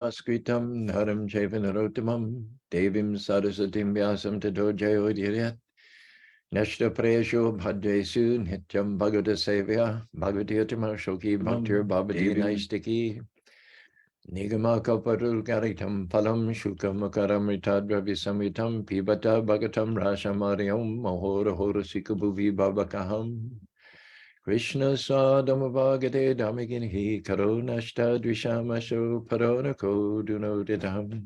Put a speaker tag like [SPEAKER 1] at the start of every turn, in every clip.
[SPEAKER 1] Askritam Naram Chaitanya Devim Sarasatim Vyasam Tato Jayo Dhiryat Nashta Prayasho Bhadresu Nityam Bhagavata Sevya Bhagavati Atama Shoki Bhaktir Bhavati Naistiki Nigama Kaparul Garitam Phalam Shukam Makaram Ritadravi Samitam Pibata Bhagatam Rashamariam Mahora Hora Sikabhuvi Babakaham Krishna Sadamavagate Damaginhi Karo Nashta Dvishamasho Paronako Dunodidam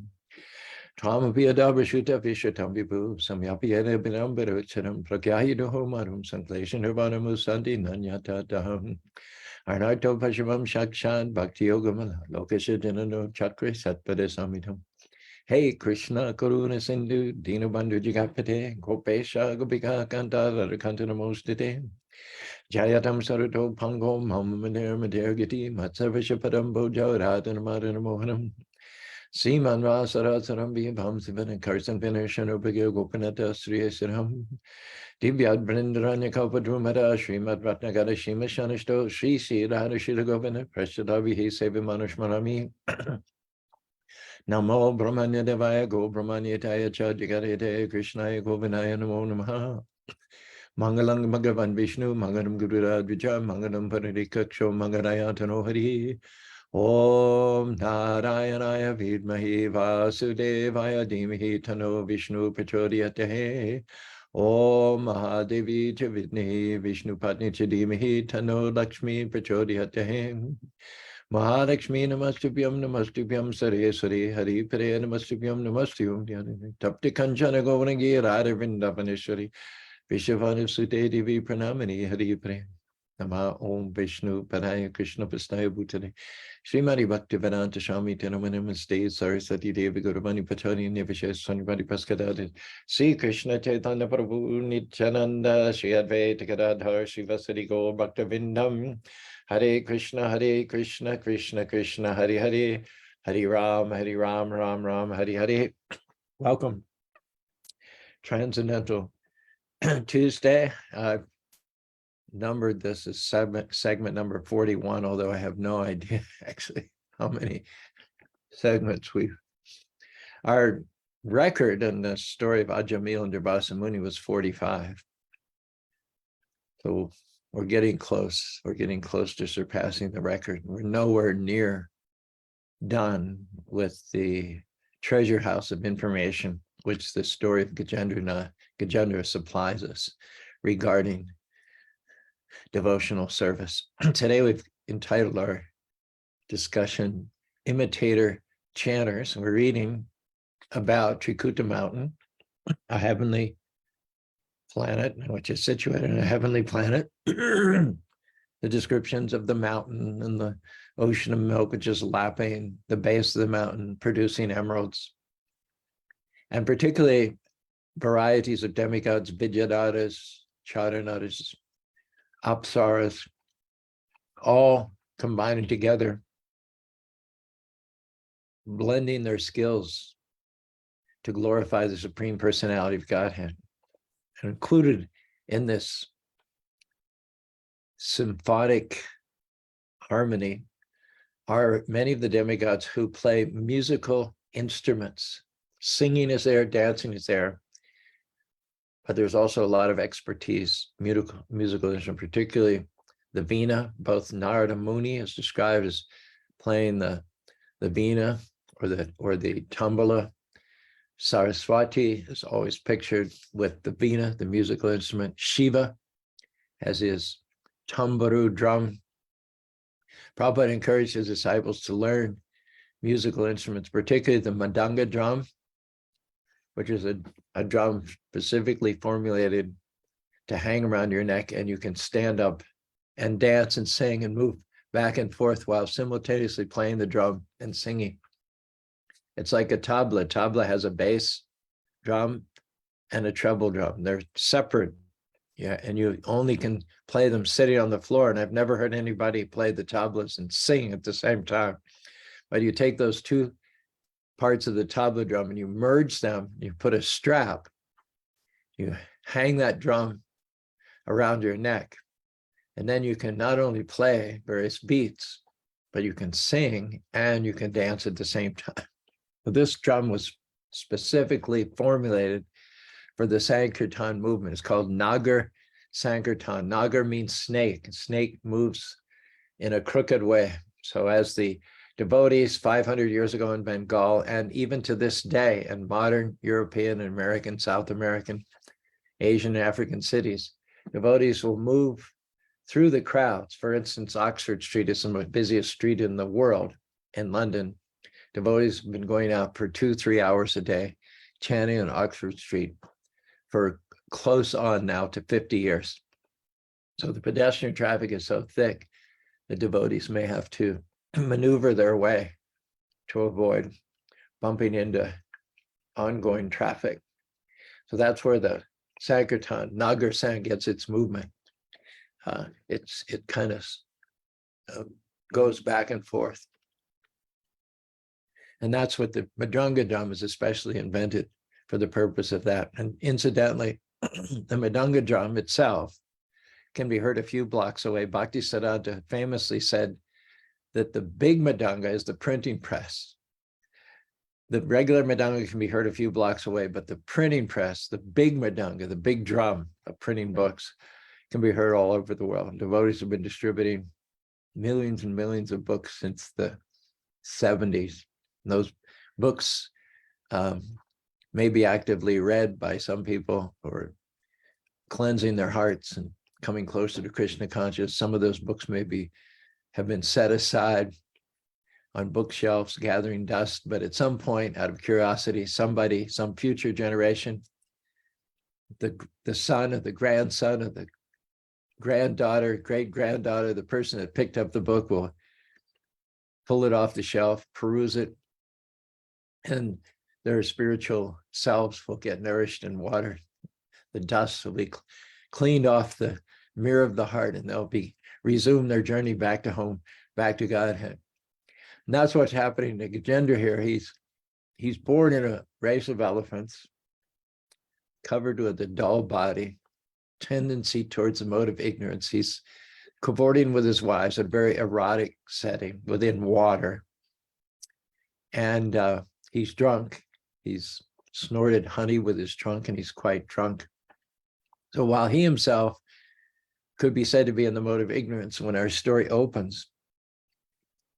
[SPEAKER 1] Twamapiyadabashuta Vishatam Vipu Samyapiyana Binambarucharam Prakyahidoho Marum Sankleshan Urbanamu Sandi Nanyata Daham Arnato Pashavam Shakshan Bhakti Yogamala Lokasha Janano Chakra Satpada Samidam Hey Krishna Karuna Sindhu Dinabandhu Jigapate Gopesha Gopika Kanta Radakantana Mostite Jayatam Saruto Pangom Hamamanir Madirgati Matsavashapadam Bojo Radhan Madana Mohanam Seaman Rasarasaram Bham Sivan and Karsan Finishan Ubagyo Gopanata Sri Siram Divyad Brindaranya Kalpadrumada Srimad Ratnagada Shima Shanishto Sri Sri Radha Shila Govana Prashadavi Sevi Manushmarami Namo Brahmanya Devaya Go Brahmanya Taya Chajigarete Krishnaya Govinaya Namo Namaha Mangalang Bhagavan Vishnu, Mangalam Gurura Dvija, Mangalam Paradikaksho, Mangarayatano Hari, Om Narayanaya Vidmahi Vasudevaya Dhimahi Tano Vishnu Prachodhyate, Om Mahadevi Chavidni Vishnu Patni Chadimahi Tano Lakshmi Prachodhyate, Mahalakshmi Namastubhyam Saraswati Hari Pare Namastubhyam Namastyum Tapti Kanchana Govanagi Radha Vrindavaneshwari Vishavanu Sute Devi Pranamani Hari Prem Nama Om Vishnu Padaya Krishna Pastaya Bhutale Srimati Bhaktivedanta Swami Tinamanam State Saraswati Devi Guruvani Pachani Nivashes Sanivadi Paskadadi Sri Krishna Chaitanya Prabhu Nityananda Sri Advaita Gadadhar Srivasadi Gaur Bhaktivindam Hare Krishna Krishna Krishna Hare Hare Hare Ram Ram Hare Hare. Welcome. Transcendental Tuesday. I've numbered this as segment number 41, although I have no idea actually how many segments our record in the story of Ajamil and Durvasa Muni was 45. So we're getting close. We're getting close to surpassing the record. We're nowhere near done with the treasure house of information, which the story of Gajendra supplies us regarding devotional service. Today we've entitled our discussion Imitator Chanters. We're reading about Trikuta Mountain, a heavenly planet, which is situated in a heavenly planet. The descriptions of the mountain and the ocean of milk, which is lapping the base of the mountain, producing emeralds. And particularly varieties of demigods, Vidyadharas, Charanadhas, Apsaras, all combining together, blending their skills to glorify the Supreme Personality of Godhead. And included in this symphonic harmony are many of the demigods who play musical instruments. Singing is there, dancing is there, but there's also a lot of expertise, musical instrument, particularly the Veena. Both Narada Muni is described as playing the Veena or the Tambala. Saraswati is always pictured with the Veena, the musical instrument. Shiva has his tambaru drum. Prabhupada encouraged his disciples to learn musical instruments, particularly the Madanga drum, which is a drum specifically formulated to hang around your neck, and you can stand up and dance and sing and move back and forth while simultaneously playing the drum and singing. It's like a tabla. Tabla has a bass drum and a treble drum. They're separate. Yeah, and you only can play them sitting on the floor. And I've never heard anybody play the tablas and sing at the same time. But you take those two parts of the tabla drum and you merge them, you put a strap, you hang that drum around your neck, and then you can not only play various beats, but you can sing and you can dance at the same time. But this drum was specifically formulated for the Sankirtan movement. It's called Nagar Sankirtan. Nagar means snake. Snake moves in a crooked way. So as the devotees 500 years ago in Bengal, and even to this day in modern European, American, South American, Asian, and African cities, devotees will move through the crowds. For instance, Oxford Street is the busiest street in the world in London. Devotees have been going out for 2-3 hours a day, chanting on Oxford Street for close on now to 50 years. So the pedestrian traffic is so thick, the devotees may have to maneuver their way to avoid bumping into ongoing traffic. So that's where the Sankirtan, Nagar Sang, gets its movement. It kind of goes back and forth. And that's what the Mridanga drum is especially invented for the purpose of that. And incidentally, the Mridanga drum itself can be heard a few blocks away. Bhaktisiddhanta famously said that the big Mridanga is the printing press. The regular Mridanga can be heard a few blocks away, but the printing press, the big Mridanga, the big drum of printing books, can be heard all over the world. Devotees have been distributing millions and millions of books since the 70s. And those books may be actively read by some people who are cleansing their hearts and coming closer to Krishna consciousness. Some of those books have been set aside on bookshelves, gathering dust, but at some point, out of curiosity, somebody, some future generation, the son or the grandson or the granddaughter, great-granddaughter, the person that picked up the book will pull it off the shelf, peruse it, and their spiritual selves will get nourished in water. The dust will be cleaned off the mirror of the heart, and they'll resume their journey back to home, back to Godhead. And that's what's happening to Gajendra here. He's born in a race of elephants, covered with a dull body, tendency towards the mode of ignorance. He's cavorting with his wives, a very erotic setting within water. And he's drunk. He's snorted honey with his trunk, and he's quite drunk. So while he himself could be said to be in the mode of ignorance, when our story opens,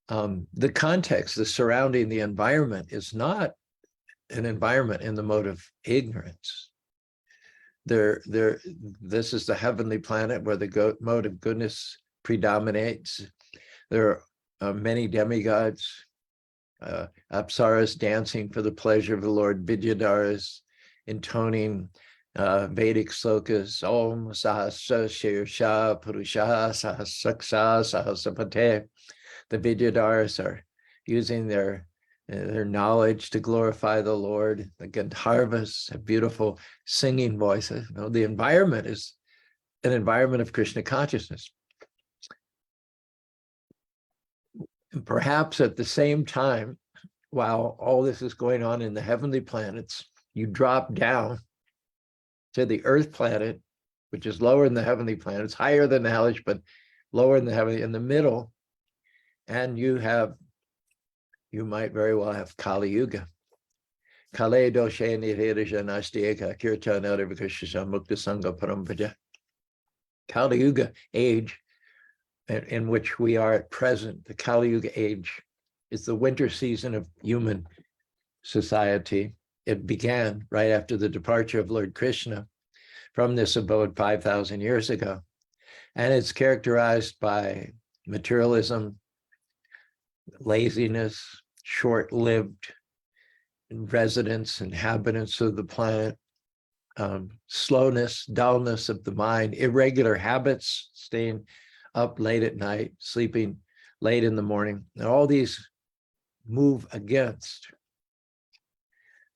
[SPEAKER 1] the context, the surrounding, the environment is not an environment in the mode of ignorance. This is the heavenly planet where the mode of goodness predominates. There are many demigods, apsaras dancing for the pleasure of the Lord, vidyadharas intoning Vedic slokas, Om Sahasra Shirsha Purusha Sahasraksa Sahasrapate. The vidyadharas are using their knowledge to glorify the Lord. The Gandharvas have beautiful singing voices. You know, the environment is an environment of Krishna consciousness. And perhaps at the same time, while all this is going on in the heavenly planets, you drop down to the Earth planet, which is lower than the heavenly planets, higher than the hellish, but lower than the heavenly, in the middle, and you might very well have Kali Yuga. Kale doshe nirhirja nastieka kirtana rivakashya mukta sangha parampaja. Kali Yuga age, in which we are at present, the Kali Yuga age, is the winter season of human society. It began right after the departure of Lord Krishna from this abode 5,000 years ago. And it's characterized by materialism, laziness, short-lived residents, inhabitants of the planet, slowness, dullness of the mind, irregular habits, staying up late at night, sleeping late in the morning. And all these move against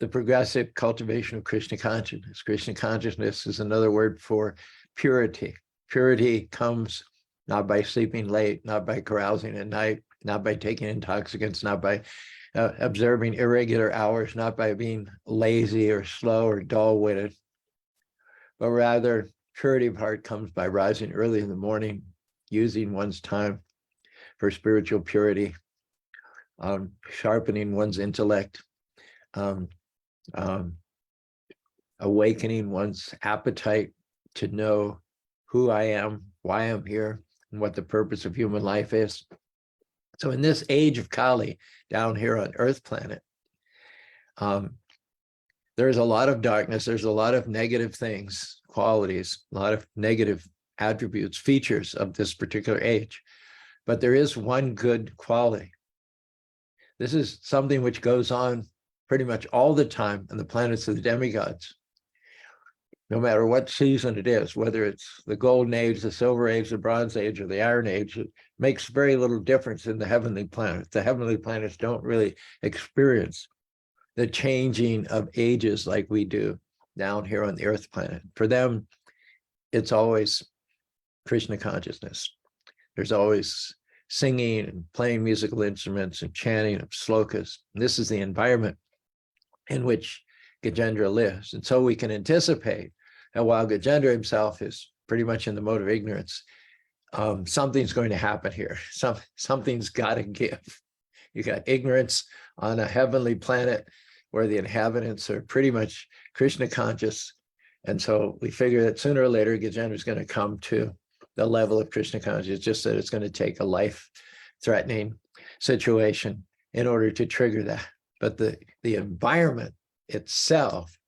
[SPEAKER 1] the progressive cultivation of Krishna consciousness. Krishna consciousness is another word for purity. Purity comes not by sleeping late, not by carousing at night, not by taking intoxicants, not by observing irregular hours, not by being lazy or slow or dull-witted, but rather purity of heart comes by rising early in the morning, using one's time for spiritual purity, sharpening one's intellect, um, um, awakening one's appetite to know who I am, why I'm here, and what the purpose of human life is. So in this age of Kali, down here on Earth planet, there's a lot of darkness, there's a lot of negative things, qualities, a lot of negative attributes, features of this particular age. But there is one good quality. This is something which goes on pretty much all the time on the planets of the demigods. No matter what season it is, whether it's the golden age, the silver age, the bronze age, or the iron age, it makes very little difference in the heavenly planets. The heavenly planets don't really experience the changing of ages like we do down here on the Earth planet. For them, it's always Krishna consciousness. There's always singing and playing musical instruments and chanting of slokas. And this is the environment in which Gajendra lives. And so we can anticipate that while Gajendra himself is pretty much in the mode of ignorance, something's going to happen here. Something's got to give. You got ignorance on a heavenly planet where the inhabitants are pretty much Krishna conscious. And so we figure that sooner or later, Gajendra is going to come to the level of Krishna consciousness, just that it's going to take a life-threatening situation in order to trigger that. But the environment itself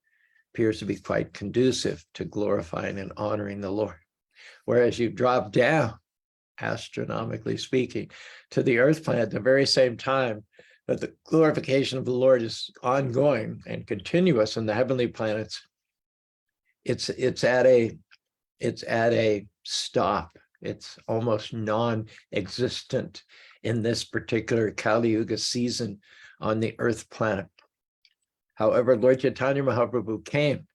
[SPEAKER 1] appears to be quite conducive to glorifying and honoring the Lord. Whereas you drop down, astronomically speaking, to the Earth planet at the very same time that the glorification of the Lord is ongoing and continuous in the heavenly planets, it's at a stop. It's almost non-existent in this particular Kali Yuga season on the Earth planet. However, Lord Chaitanya Mahaprabhu came.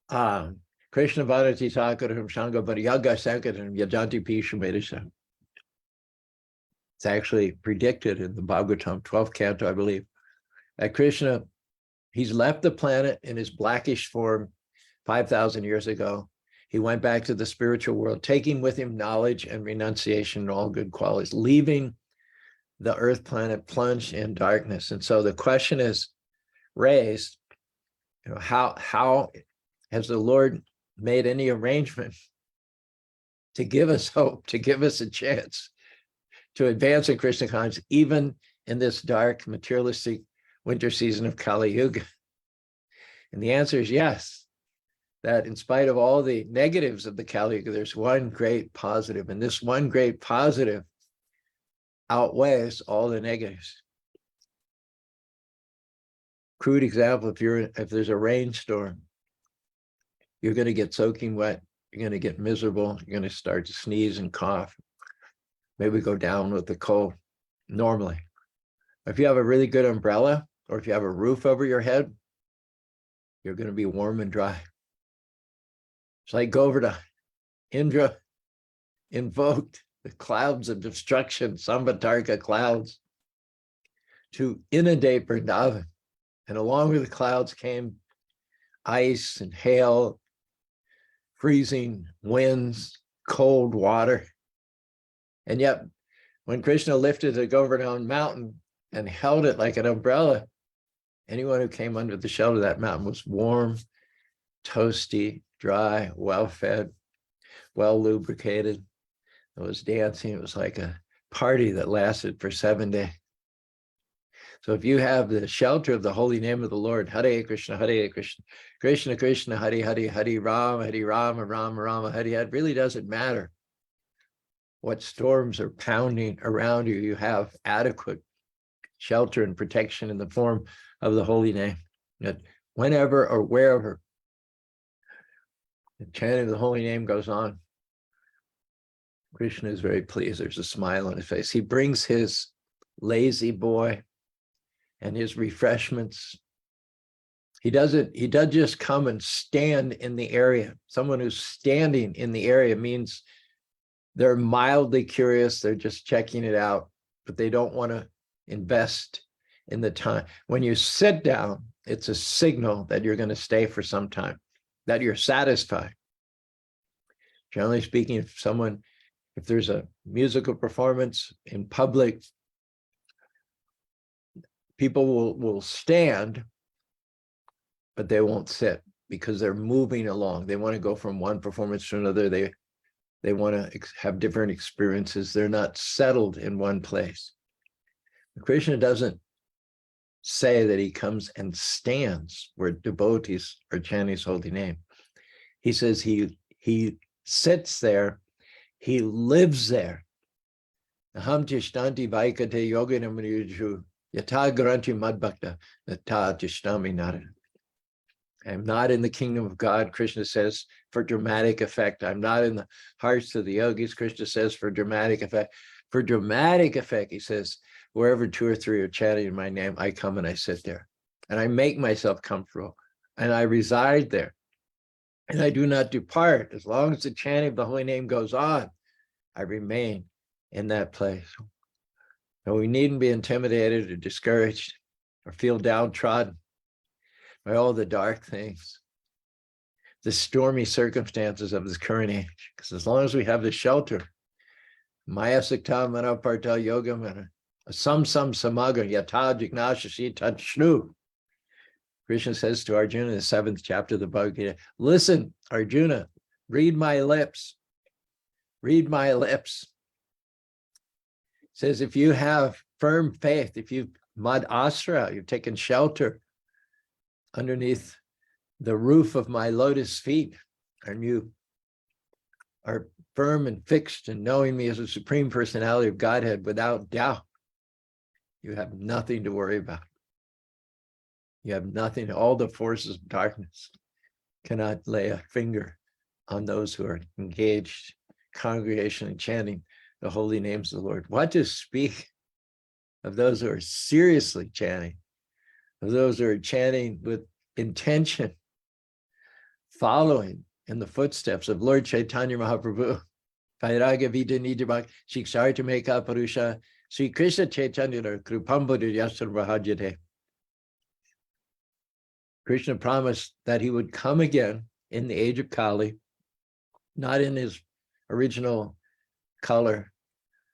[SPEAKER 1] Krishna Bharati Thakaram Shanga Bharyaga Sankaram Yajanti Pisha Medisha. It's actually predicted in the Bhagavatam, 12th canto, I believe, that Krishna, he's left the planet in his blackish form 5,000 years ago. He went back to the spiritual world, taking with him knowledge and renunciation and all good qualities, leaving the Earth planet plunged in darkness. And so the question is raised, how has the Lord made any arrangement to give us hope, to give us a chance to advance in Krishna consciousness, even in this dark, materialistic winter season of Kali Yuga? And the answer is yes, that in spite of all the negatives of the Kali Yuga, there's one great positive, and this one great positive outweighs all the negatives. Crude example, if there's a rainstorm, you're going to get soaking wet, you're going to get miserable, you're going to start to sneeze and cough, maybe go down with the cold normally. If you have a really good umbrella, or if you have a roof over your head, you're going to be warm and dry. It's like Govardhan. Indra invoked the clouds of destruction, Sambatarka clouds, to inundate Vrindavan. And along with the clouds came ice and hail, freezing winds, cold water. And yet, when Krishna lifted the Govardhan mountain and held it like an umbrella, anyone who came under the shelter of that mountain was warm, toasty, dry, well-fed, well-lubricated. It was dancing. It was like a party that lasted for 7 days. So if you have the shelter of the holy name of the Lord, Hare Krishna, Krishna Krishna, Hare Hare, Hare Rama, Rama Rama, Hare Hare, it really doesn't matter what storms are pounding around you. You have adequate shelter and protection in the form of the holy name. That whenever or wherever the chanting of the holy name goes on, Krishna is very pleased. There's a smile on his face. He brings his lazy boy and his refreshments. He doesn't just come and stand in the area. Someone who's standing in the area means they're mildly curious. They're just checking it out, but they don't want to invest in the time. When you sit down, it's a signal that you're going to stay for some time, that you're satisfied. Generally speaking, if If there's a musical performance in public, people will stand, but they won't sit because they're moving along. They want to go from one performance to another. They want to have different experiences. They're not settled in one place. Krishna doesn't say that he comes and stands where devotees are chanting his holy name. He says he sits there, he lives there. Aham tishtanti vaikate yoginam yuju yata garanti madbhakta nata tishtami nara. I'm not in the kingdom of God, Krishna says, for dramatic effect. I'm not in the hearts of the yogis, Krishna says, for dramatic effect. For dramatic effect, he says, wherever 2 or 3 are chanting my name, I come and I sit there. And I make myself comfortable. And I reside there. And I do not depart. As long as the chanting of the holy name goes on, I remain in that place. And we needn't be intimidated or discouraged or feel downtrodden by all the dark things, the stormy circumstances of this current age. Because as long as we have the shelter, Maya Sikta Manaparta Yogam and Samsam Samaga Yata Jignashashi Tanshnu. Krishna says to Arjuna in the 7th chapter of the Bhagavad Gita, listen, Arjuna, read my lips. Read my lips. It says, if you have firm faith, if you've mad asra, you've taken shelter underneath the roof of my lotus feet, and you are firm and fixed in knowing me as a supreme personality of Godhead without doubt, you have nothing to worry about. You have nothing. All the forces of darkness cannot lay a finger on those who are engaged, congregation and chanting the holy names of the Lord. What to speak of those who are seriously chanting, of those who are chanting with intention, following in the footsteps of Lord Chaitanya Mahaprabhu. Vairaga Vida Nidibak, Shiksharta Meka Parusha, Sri Krishna Chaitanya Krupambadu Yasar Vahajate. Krishna promised that he would come again in the age of Kali, not in his original color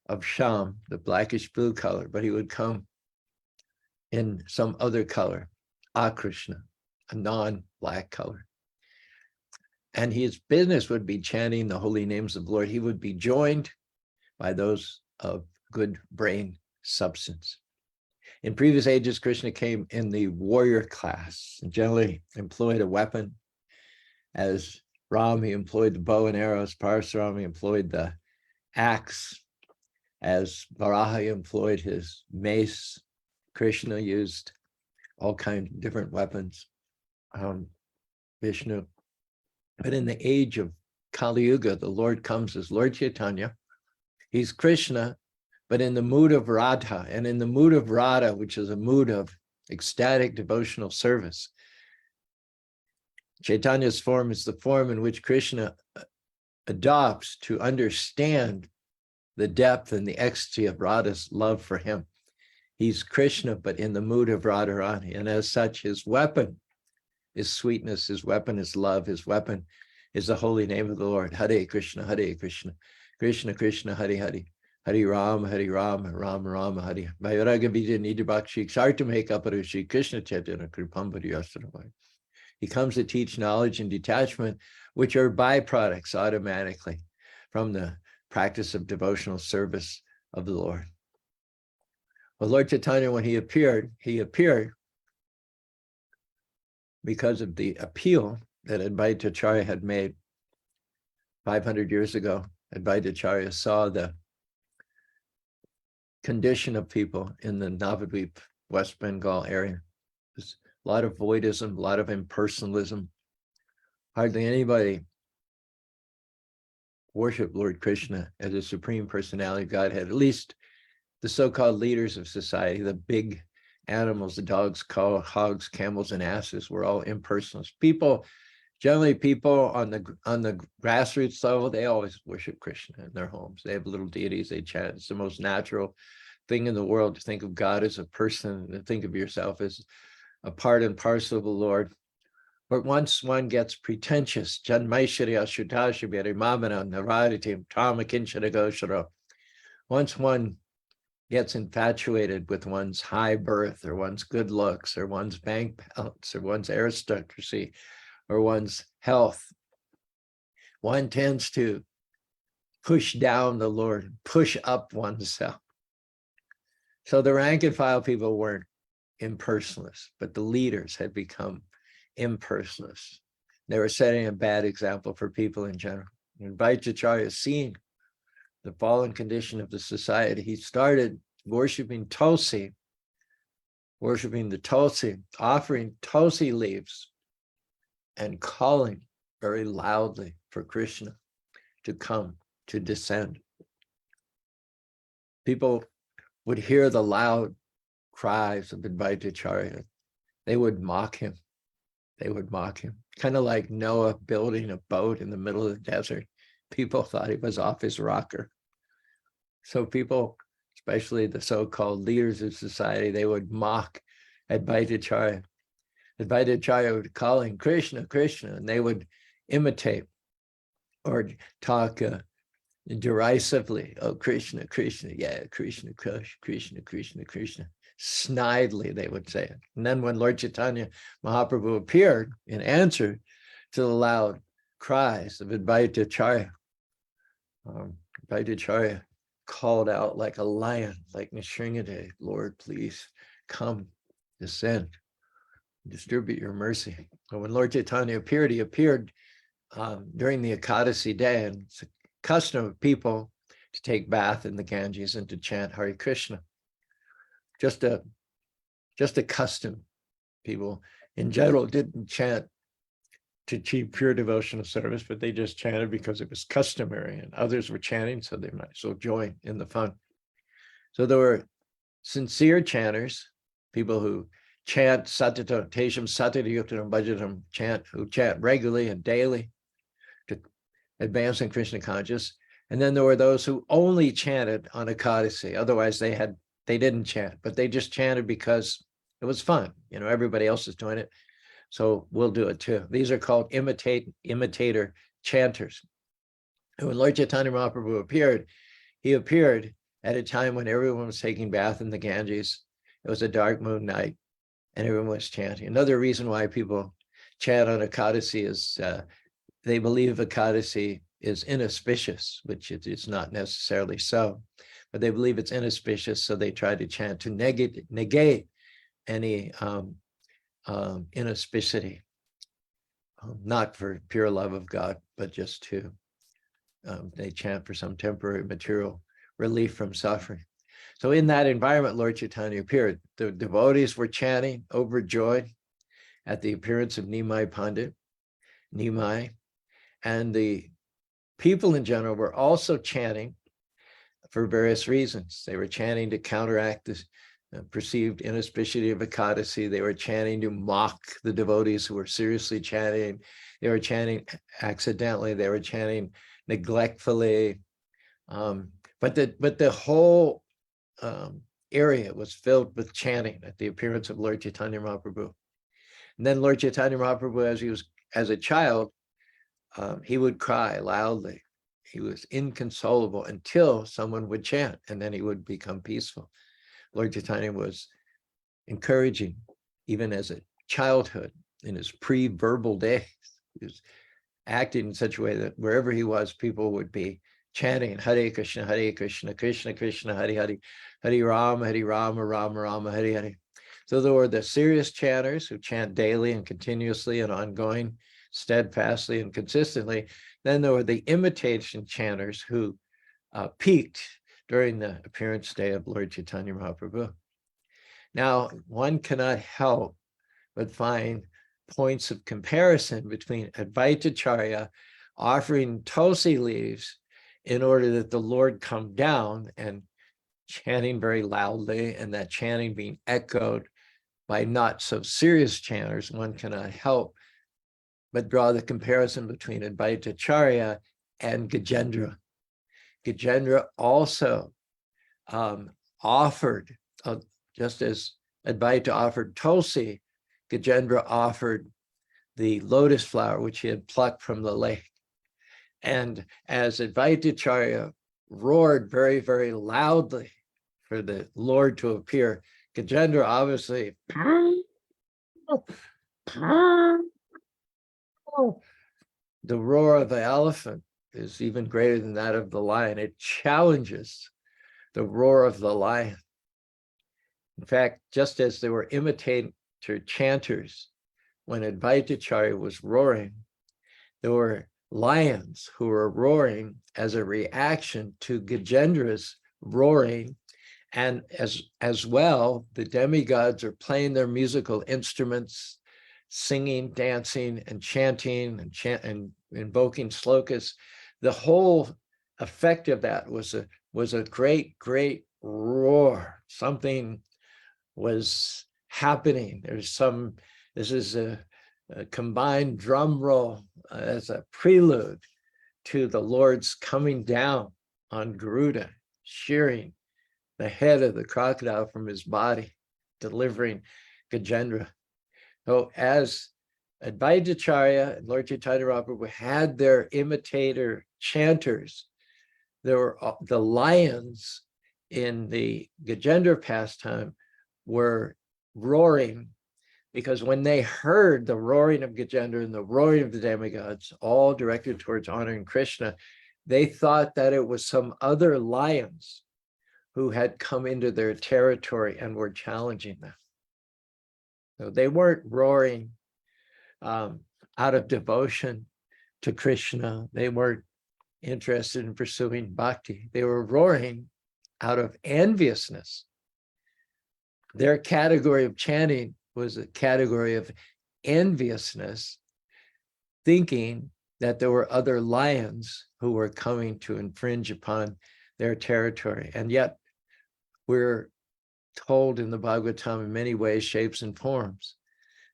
[SPEAKER 1] of Sham, the blackish blue color, but he would come in some other color, Akrishna, a non-black color. And his business would be chanting the holy names of the Lord. He would be joined by those of good brain substance. In previous ages, Krishna came in the warrior class and generally employed a weapon. As Ram, he employed the bow and arrows. Parasuram, he employed the axe. As Varaha, he employed his mace. Krishna used all kinds of different weapons. Vishnu. But in the age of Kali Yuga, the Lord comes as Lord Chaitanya. He's Krishna, but in the mood of Radha, and in the mood of Radha, which is a mood of ecstatic devotional service. Chaitanya's form is the form in which Krishna adopts to understand the depth and the ecstasy of Radha's love for him. He's Krishna, but in the mood of Radharani, and as such, his weapon is sweetness, his weapon is love, his weapon is the holy name of the Lord. Hare Krishna, Krishna Krishna, Hare Hare. Hare Ram, Ram Ram, Hare. Vairaga Vida Nidibakshi, Ksartameka Parushi, Krishna Chaitanya Krupambadu Yasaravai. He comes to teach knowledge and detachment, which are byproducts automatically from the practice of devotional service of the Lord. Well, Lord Chaitanya, when he appeared because of the appeal that Advaita Acharya had made 500 years ago. Advaita Acharya saw the condition of people in the Navadvip, West Bengal area. There's a lot of voidism, a lot of impersonalism. Hardly anybody worshiped Lord Krishna as a supreme personality of Godhead, at least the so-called leaders of society, the big animals, the dogs, hogs, camels, and asses were all impersonalists. Generally people on the grassroots level, they always worship Krishna in their homes. They have little deities they chant. It's the most natural thing in the world to think of God as a person and to think of yourself as a part and parcel of the Lord. But once one gets pretentious, once one gets infatuated with one's high birth or one's good looks or one's bank balance or one's aristocracy or one's health, one tends to push down the Lord, push up oneself. So the rank and file people weren't impersonalists, but the leaders had become impersonalists. They were setting a bad example for people in general. And Advaita, seeing the fallen condition of the society, he started worshiping Tulsi, worshiping the Tulsi, offering Tulsi leaves and calling very loudly for Krishna to come, to descend. People would hear the loud cries of Advaita. They would mock him. They would mock him. Kind of like Noah building a boat in the middle of the desert. People thought he was off his rocker. So people, especially the so-called leaders of society, they would mock Advaita. Advaita would call him Krishna, Krishna, and they would imitate or talk derisively. Oh, Krishna, Krishna, yeah, Krishna, Krishna, Krishna, Krishna. Snidely, they would say it. And then when Lord Chaitanya Mahaprabhu appeared in answer to the loud cries of Advaita, Advaita called out like a lion, like Nrsimhadev, Lord, please come, descend, distribute your mercy. And when Lord Chaitanya appeared, he appeared during the Ekadasi day, and it's a custom of people to take bath in the Ganges and to chant Hare Krishna. Just a custom. People in general didn't chant to achieve pure devotional service, but they just chanted because it was customary, and others were chanting, so they might as well join in the fun. So there were sincere chanters, people who chant satata, tesham satadiyuktam bhajatam, who chant regularly and daily to advance in Krishna consciousness. And then there were those who only chanted on Ekadasi. Otherwise, they didn't chant, but they just chanted because it was fun. You know, everybody else is doing it, so we'll do it too. These are called imitator chanters. And when Lord Chaitanya Mahaprabhu appeared, he appeared at a time when everyone was taking bath in the Ganges. It was a dark moon night, and everyone was chanting. Another reason why people chant on Ekadasi is they believe Ekadasi is inauspicious, which it is not necessarily so, but they believe it's inauspicious, so they try to chant to negate any inauspicity, not for pure love of God, but just to, they chant for some temporary material relief from suffering. So in that environment, Lord Chaitanya appeared. The devotees were chanting, overjoyed at the appearance of Nimai Pandit, Nimai, and the people in general were also chanting for various reasons. They were chanting to counteract this perceived inauspicity of Ekadasi. They were chanting to mock the devotees who were seriously chanting. They were chanting accidentally. They were chanting neglectfully. But the whole area was filled with chanting at the appearance of Lord Chaitanya Mahaprabhu. And then Lord Chaitanya Mahaprabhu, as a child, he would cry loudly. He was inconsolable until someone would chant, and then he would become peaceful. Lord Chaitanya was encouraging, even as a childhood, in his pre-verbal days. He was acting in such a way that wherever he was, people would be chanting Hare Krishna, Krishna Krishna, Hare Hare, Hare Rama, Rama Rama, Hare Hare. So there were the serious chanters who chant daily and continuously and ongoing, steadfastly and consistently. Then there were the imitation chanters who peaked during the appearance day of Lord Chaitanya Mahaprabhu. Now, one cannot help but find points of comparison between Advaitacharya offering Tulsi leaves in order that the Lord come down and chanting very loudly, and that chanting being echoed by not so serious chanters. One cannot help but draw the comparison between Advaitacharya and Gajendra. Gajendra also offered, just as Advaita offered Tulsi, Gajendra offered the lotus flower which he had plucked from the lake. And as Advaita roared very, very loudly for the Lord to appear, Gajendra obviously, the roar of the elephant is even greater than that of the lion. It challenges the roar of the lion. In fact, just as there were imitator chanters when Advaita was roaring, there were lions who were roaring as a reaction to Gajendra's roaring. And as well, the demigods are playing their musical instruments, singing, dancing, and chanting, and invoking slokas. The whole effect of that was a great, great roar. Something was happening. This is a combined drum roll as a prelude to the Lord's coming down on Garuda, shearing the head of the crocodile from his body, delivering Gajendra. So as Advaita and Lord Chaitanya had their imitator chanters, there were the lions in the Gajendra pastime were roaring, because when they heard the roaring of Gajendra and the roaring of the demigods, all directed towards honoring Krishna, they thought that it was some other lions who had come into their territory and were challenging them. So they weren't roaring out of devotion to Krishna. They weren't interested in pursuing bhakti. They were roaring out of enviousness. Their category of chanting was a category of enviousness, thinking that there were other lions who were coming to infringe upon their territory. And yet we're told in the Bhagavatam in many ways, shapes, and forms,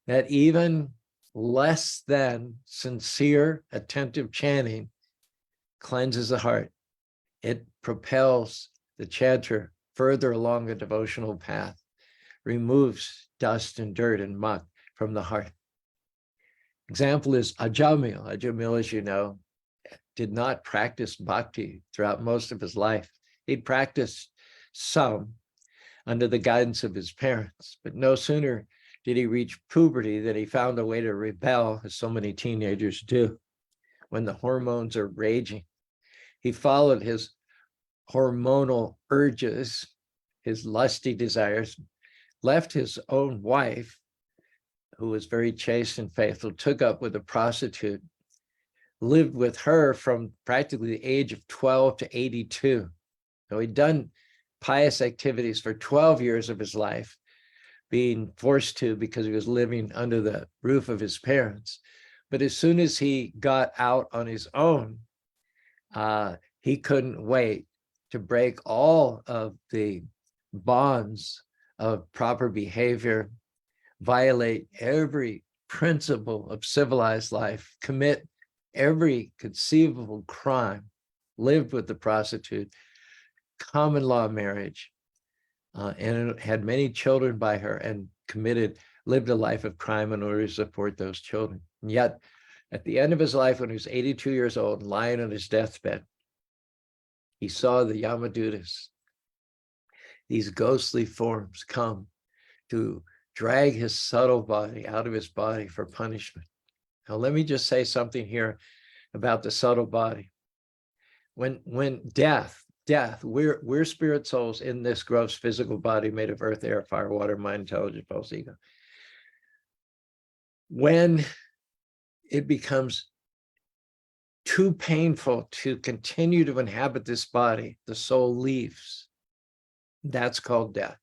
[SPEAKER 1] that even less than sincere, attentive chanting cleanses the heart. It propels the chanter further along a devotional path, removes dust and dirt and muck from the heart. Example is Ajamil. Ajamil, as you know, did not practice bhakti throughout most of his life. He practiced some under the guidance of his parents, but no sooner did he reach puberty than he found a way to rebel, as so many teenagers do, when the hormones are raging. He followed his hormonal urges, his lusty desires, left his own wife, who was very chaste and faithful, took up with a prostitute, lived with her from practically the age of 12 to 82. So he'd done pious activities for 12 years of his life, being forced to because he was living under the roof of his parents. But as soon as he got out on his own, he couldn't wait to break all of the bonds of proper behavior, violate every principle of civilized life, commit every conceivable crime, lived with the prostitute, common law marriage, and had many children by her, and lived a life of crime in order to support those children. And yet, at the end of his life, when he was 82 years old, lying on his deathbed, he saw the Yamadutas, these ghostly forms, come to drag his subtle body out of his body for punishment. Now, let me just say something here about the subtle body. When death, we're spirit souls in this gross physical body made of earth, air, fire, water, mind, intelligence, pulse, ego. When it becomes too painful to continue to inhabit this body, the soul leaves. That's called death.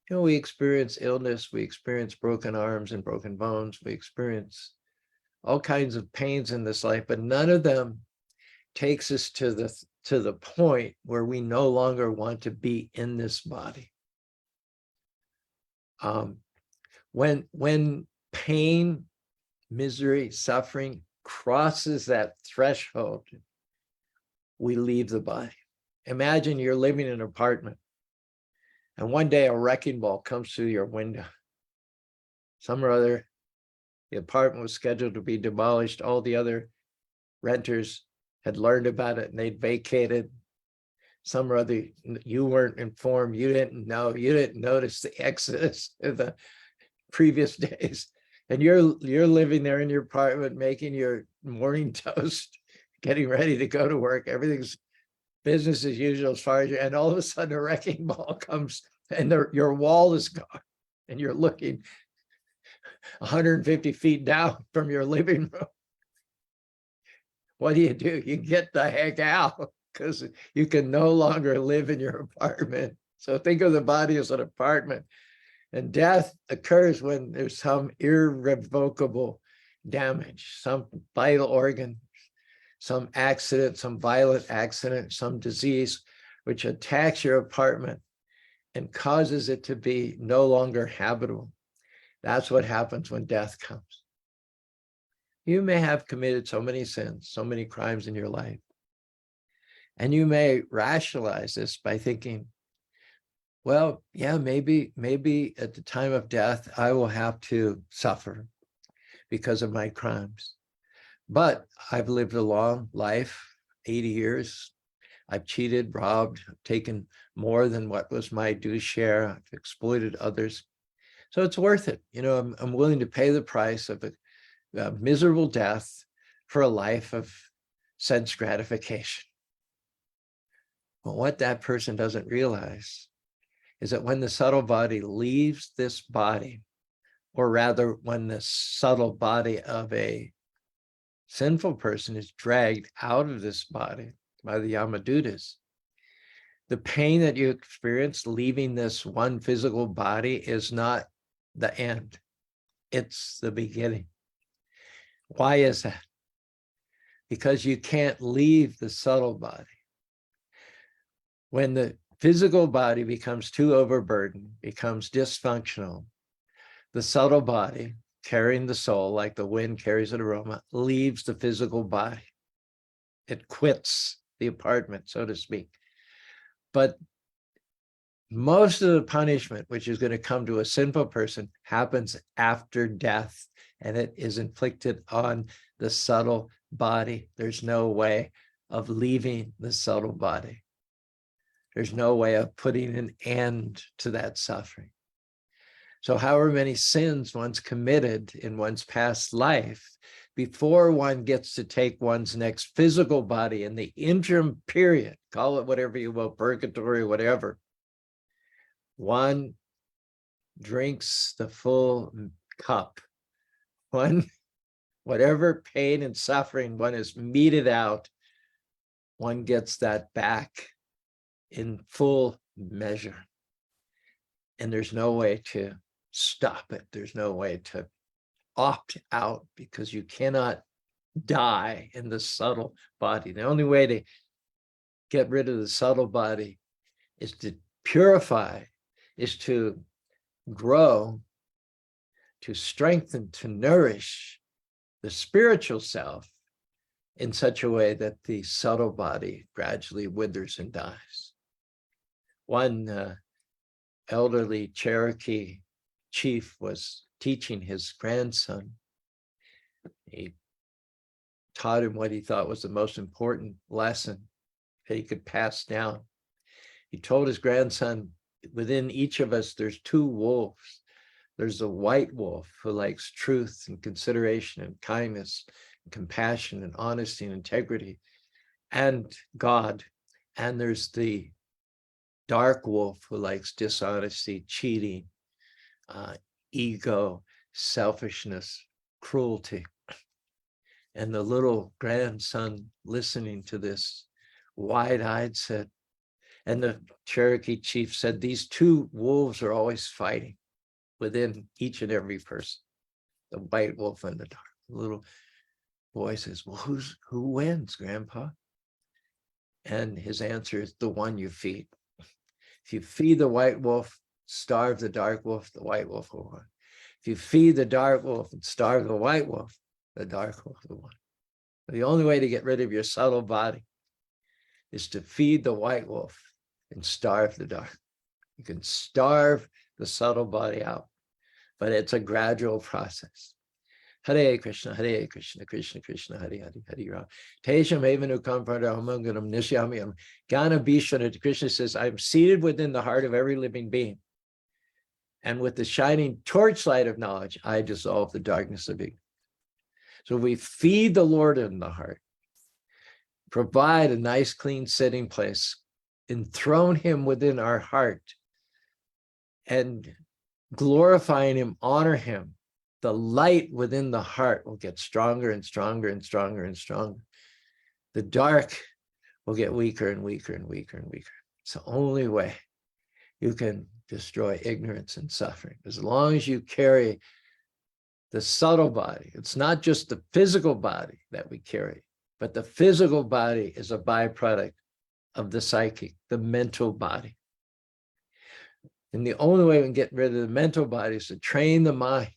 [SPEAKER 1] You know, we experience illness, we experience broken arms and broken bones, we experience all kinds of pains in this life, but none of them takes us to the point where we no longer want to be in this body. When pain, misery, suffering crosses that threshold, we leave the body. Imagine you're living in an apartment, and one day a wrecking ball comes through your window. Some or other The apartment was scheduled to be demolished. All the other renters had learned about it and they'd vacated. Some or other, you weren't informed, you didn't know, you didn't notice the exodus of the previous days. And you're living there in your apartment, making your morning toast, getting ready to go to work. Everything's business as usual as far as you, and all of a sudden a wrecking ball comes and your wall is gone. And you're looking 150 feet down from your living room. What do? You get the heck out, because you can no longer live in your apartment. So think of the body as an apartment. And death occurs when there's some irrevocable damage, some vital organ, some accident, some violent accident, some disease, which attacks your apartment and causes it to be no longer habitable. That's what happens when death comes. You may have committed so many sins, so many crimes in your life. And you may rationalize this by thinking, well, yeah, maybe at the time of death, I will have to suffer because of my crimes. But I've lived a long life, 80 years. I've cheated, robbed, taken more than what was my due share. I've exploited others. So it's worth it. You know, I'm willing to pay the price of a miserable death for a life of sense gratification. But what that person doesn't realize is that when the subtle body leaves this body, or rather when the subtle body of a sinful person is dragged out of this body by the Yamadutas, the pain that you experience leaving this one physical body is not the end. It's the beginning. Why is that? Because you can't leave the subtle body. When the physical body becomes too overburdened, becomes dysfunctional, the subtle body, carrying the soul like the wind carries an aroma, leaves the physical body. It quits the apartment, so to speak. But most of the punishment, which is going to come to a sinful person, happens after death, and it is inflicted on the subtle body. There's no way of leaving the subtle body. There's no way of putting an end to that suffering. So however many sins one's committed in one's past life, before one gets to take one's next physical body in the interim period, call it whatever you will, purgatory, whatever, one drinks the full cup. One, whatever pain and suffering one has meted out, one gets that back in full measure. And there's no way to stop it. There's no way to opt out, because you cannot die in the subtle body. The only way to get rid of the subtle body is to purify, is to grow, to strengthen, to nourish the spiritual self in such a way that the subtle body gradually withers and dies. One elderly Cherokee chief was teaching his grandson. He taught him what he thought was the most important lesson that he could pass down. He told his grandson, within each of us, there's two wolves. There's the white wolf who likes truth and consideration and kindness and compassion and honesty and integrity and God. And there's the dark wolf who likes dishonesty, cheating, ego, selfishness, cruelty. And the little grandson listening to this, wide-eyed, said, and the Cherokee chief said, these two wolves are always fighting within each and every person, the white wolf and the dark. The little boy says, well, who wins, Grandpa? And his answer is the one you feed. If you feed the white wolf, starve the dark wolf, the white wolf will win. If you feed the dark wolf and starve the white wolf, the dark wolf will win. The only way to get rid of your subtle body is to feed the white wolf and starve the dark. You can starve the subtle body out, but it's a gradual process. Hare Krishna, Krishna Krishna, Hare Hare, Hare Ram. Tejam evanu kampada hamangaram nishyamyam. Gana Bhishana, Krishna says, I'm seated within the heart of every living being. And with the shining torchlight of knowledge, I dissolve the darkness of ignorance. So we feed the Lord in the heart, provide a nice, clean sitting place, enthrone him within our heart, and glorifying him, honor him. The light within the heart will get stronger and stronger and stronger and stronger. The dark will get weaker and weaker and weaker and weaker. It's the only way you can destroy ignorance and suffering. As long as you carry the subtle body, it's not just the physical body that we carry, but the physical body is a byproduct of the psychic, the mental body. And the only way we can get rid of the mental body is to train the mind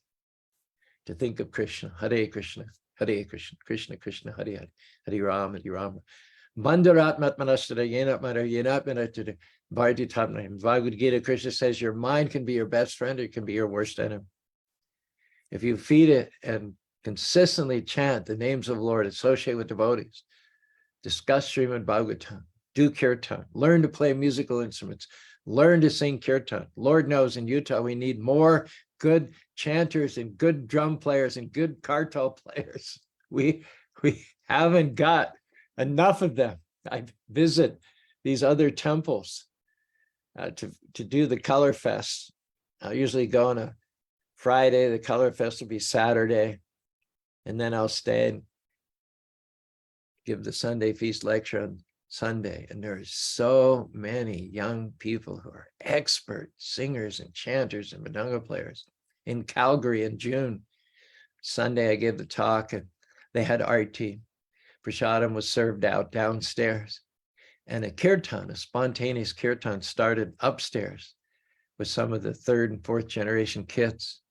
[SPEAKER 1] to think of Krishna, Hare Krishna, Hare Krishna, Krishna Krishna, Hare Hare, Hare Rama, Hare Rama. Bandaratmatmanastara yenatmara yenatmanatara bharti tapnayam. Bhagavad Gita, Krishna says your mind can be your best friend or it can be your worst enemy. If you feed it and consistently chant the names of the Lord, associate with devotees, discuss Srimad Bhagavatam, do kirtan, learn to play musical instruments, learn to sing kirtan. Lord knows in Utah we need more good chanters and good drum players and good kartal players. We haven't got enough of them. I visit these other temples to do the color fest. I'll usually go on a Friday, the color fest will be Saturday, and then I'll stay and give the Sunday feast lecture on Sunday. And there are so many young people who are expert singers and chanters and Madanga players. In Calgary in June, Sunday I gave the talk and they had arti. Prasadam was served out downstairs. And a kirtan, a spontaneous kirtan, started upstairs with some of the third and fourth generation kids.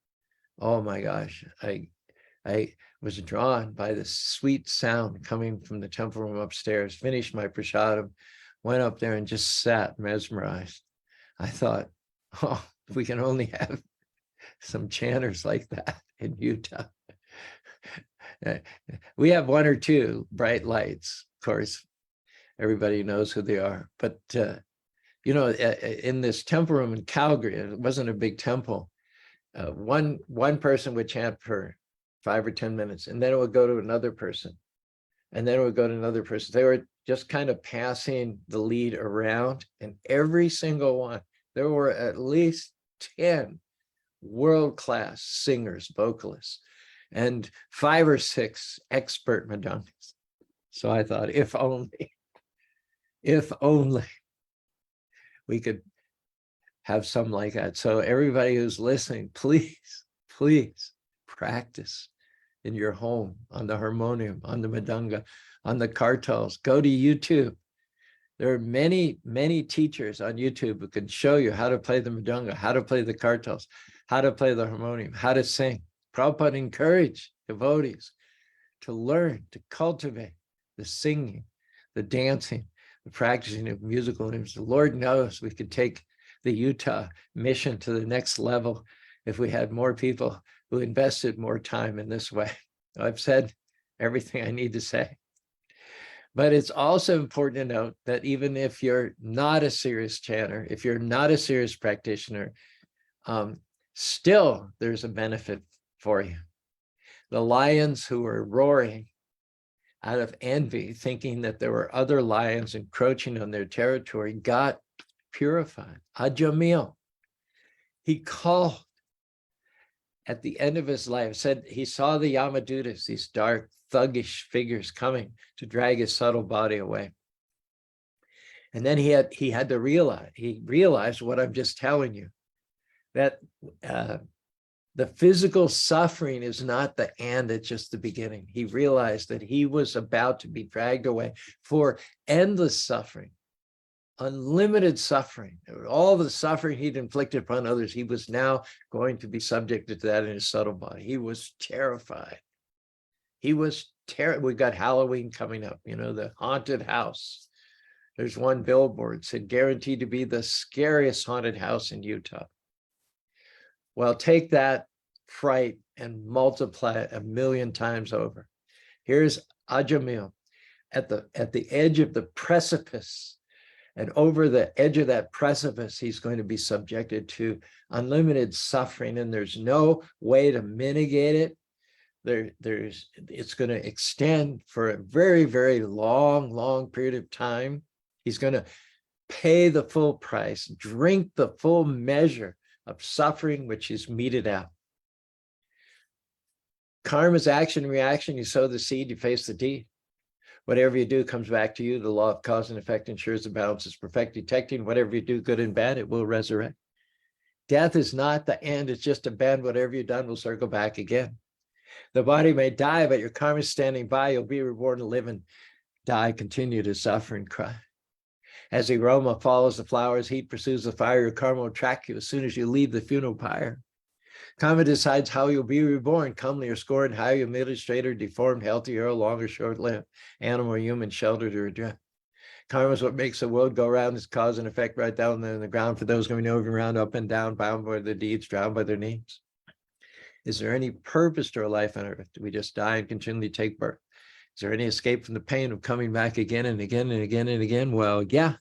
[SPEAKER 1] Oh my gosh, I was drawn by the sweet sound coming from the temple room upstairs, finished my prasadam, went up there and just sat mesmerized. I thought, oh, if we can only have some chanters like that in Utah. We have one or two bright lights, of course, everybody knows who they are. But, you know, in this temple room in Calgary, it wasn't a big temple. One person would chant for 5 or 10 minutes, and then it would go to another person, and then it would go to another person. They were just kind of passing the lead around, and every single one, there were at least 10 world-class singers, vocalists, and 5 or 6 expert madongas. So I thought, if only we could have some like that. So everybody who's listening, please practice in your home, on the harmonium, on the madanga, on the kartals. Go to YouTube. There are many teachers on YouTube who can show you how to play the madanga, how to play the kartals, how to play the harmonium, how to sing. Prabhupada encouraged devotees to learn, to cultivate the singing, the dancing, the practicing of musical instruments. The Lord knows we could take the Utah mission to the next level if we had more people who invested more time in this way. I've said everything I need to say. But it's also important to note that even if you're not a serious chanter, if you're not a serious practitioner, still there's a benefit for you. The lions who were roaring out of envy, thinking that there were other lions encroaching on their territory, got purified. Ajamil, he called at the end of his life, said he saw the Yamadutas, these dark, thuggish figures coming to drag his subtle body away. And then he had to realize what I'm just telling you, that the physical suffering is not the end, it's just the beginning. He realized that he was about to be dragged away for endless suffering, unlimited suffering. All the suffering he'd inflicted upon others, he was now going to be subjected to that in his subtle body. He was terrified. He was terrified. We've got Halloween coming up, you know, the haunted house. There's one billboard said, guaranteed to be the scariest haunted house in Utah. Well, take that fright and multiply it 1,000,000 times over. Here's Ajamil at the edge of the precipice. And over the edge of that precipice, he's going to be subjected to unlimited suffering, and there's no way to mitigate it. It's going to extend for a very, very long period of time. He's going to pay the full price, drink the full measure of suffering, which is meted out. Karma's action and reaction. You sow the seed, you face the deed. Whatever you do comes back to you. The law of cause and effect ensures the balance is perfect. Detecting whatever you do, good and bad, it will resurrect. Death is not the end. It's just a bend. Whatever you've done will circle back again. The body may die, but your karma is standing by. You'll be reborn to live and die, continue to suffer and cry. As the aroma follows the flowers, heat pursues the fire, your karma will track you as soon as you leave the funeral pyre. Karma decides how you'll be reborn, comely or scorned, high or middle, straight or deformed, healthy or long or short-lived, animal or human, sheltered or adrift. Karma is what makes the world go round. It's cause and effect right down there in the ground for those going over and around, up and down, bound by their deeds, drowned by their needs. Is there any purpose to our life on earth? Do we just die and continually take birth? Is there any escape from the pain of coming back again and again and again and again? Well, yeah,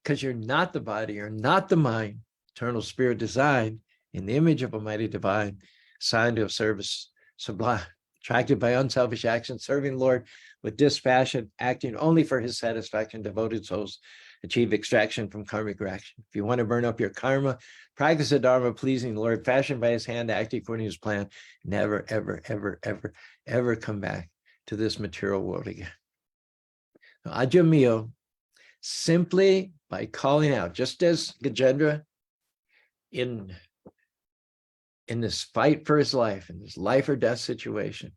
[SPEAKER 1] because you're not the body, you're not the mind, eternal spirit designed in the image of Almighty Divine, signed to a service sublime, attracted by unselfish action, serving the Lord with dispassion, acting only for his satisfaction. Devoted souls achieve extraction from karmic reaction. If you want to burn up your karma, practice the Dharma, pleasing the Lord, fashioned by his hand, acting according to his plan. Never, ever, ever, ever, ever come back to this material world again. Ajamil, simply by calling out, just as Gajendra in this fight for his life, in this life or death situation,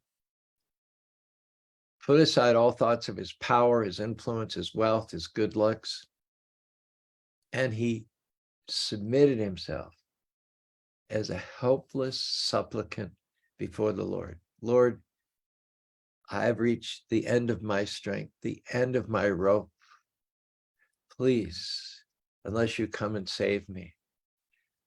[SPEAKER 1] put aside all thoughts of his power, his influence, his wealth, his good looks, and he submitted himself as a helpless supplicant before the Lord. Lord, I have reached the end of my strength, the end of my rope. Please, unless you come and save me,